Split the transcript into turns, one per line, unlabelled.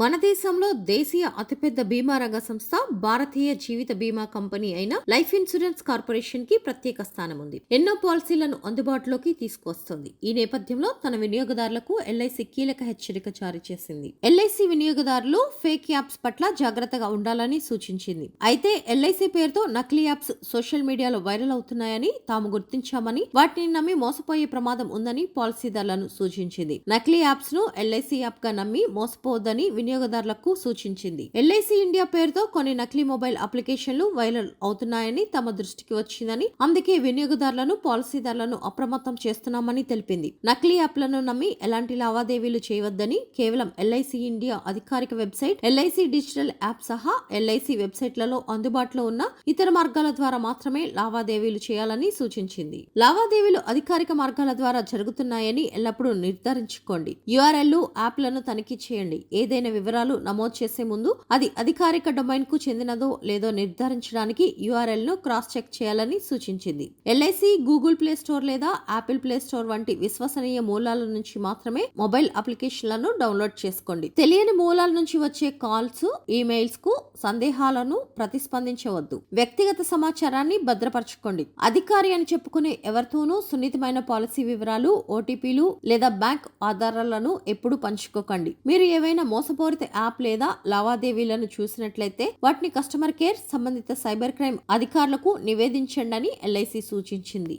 మన దేశంలో దేశీయ అతిపెద్ద బీమా రంగ సంస్థ భారతీయ జీవిత బీమా కంపెనీ అయిన లైఫ్ ఇన్సూరెన్స్ కార్పొరేషన్ కి ప్రత్యేక స్థానం ఉంది. ఎన్నో పాలసీలను అందుబాటులోకి తీసుకువస్తుంది. ఈ నేపథ్యంలో తన వినియోగదారులకు ఎల్ఐసి కీలక హెచ్చరిక జారీ చేసింది. ఎల్ఐసి వినియోగదారులు ఫేక్ యాప్స్ పట్ల జాగ్రత్తగా ఉండాలని సూచించింది. అయితే ఎల్ఐసి పేరుతో నకిలీ యాప్స్ సోషల్ మీడియాలో వైరల్ అవుతున్నాయని తాము గుర్తించామని, వాటిని నమ్మి మోసపోయే ప్రమాదం ఉందని పాలసీదారులను సూచించింది. నకిలీ యాప్స్ ను ఎల్ఐసి యాప్ గా నమ్మి మోసపోవద్దని వినియోగదారులకు సూచించింది. ఎల్ఐసి ఇండియా పేరుతో కొన్ని నకిలీ మొబైల్ అప్లికేషన్లు వైరల్ అవుతున్నాయని తమ దృష్టికి వచ్చిందని, అందుకే వినియోగదారులను పాలసీదారులను అప్రమత్తం చేస్తున్నామని తెలిపింది. నకిలీ యాప్లను నమ్మి ఎలాంటి లావాదేవీలు చేయవద్దని కేవలం ఎల్ఐసి ఇండియా అధికారిక వెబ్సైట్, ఎల్ఐసి డిజిటల్ యాప్ సహా ఎల్ఐసి వెబ్సైట్లలో అందుబాటులో ఉన్న ఇతర మార్గాల ద్వారా మాత్రమే లావాదేవీలు చేయాలని సూచించింది. లావాదేవీలు అధికారిక మార్గాల ద్వారా జరుగుతున్నాయని ఎల్లప్పుడూ నిర్ధారించుకోండి. యూఆర్ఎల్ యాప్లను తనిఖీ చేయండి. ఏదైనా వివరాలు నమోదు చేసే ముందు అది అధికారిక డొమైన్ కు చెందినదో లేదో నిర్ధారించడానికి యూఆర్ఎల్ ను క్రాస్ చెక్ చేయాలని సూచించింది. ఎల్ఐసి గూగుల్ ప్లే స్టోర్ లేదా యాపిల్ ప్లే స్టోర్ వంటి విశ్వసనీయ మూలాల నుంచి మాత్రమే మొబైల్ అప్లికేషన్లను డౌన్లోడ్ చేసుకోండి. తెలియని మూలాల నుంచి వచ్చే కాల్స్, ఈమెయిల్స్ కు సందేహాలను ప్రతిస్పందించవద్దు. వ్యక్తిగత సమాచారాన్ని భద్రపరచుకోండి. అధికారి అని చెప్పుకునే ఎవరితోనూ సున్నితమైన పాలసీ వివరాలు, ఓటీపీలు లేదా బ్యాంక్ ఆధారాలను ఎప్పుడూ పంచుకోకండి. మీరు ఏవైనా మోసపూరిత యాప్ లేదా లావాదేవీలను చూసినట్లయితే వాటిని కస్టమర్ కేర్, సంబంధిత సైబర్ క్రైమ్ అధికారులకు నివేదించండి అని ఎల్ఐసి సూచించింది.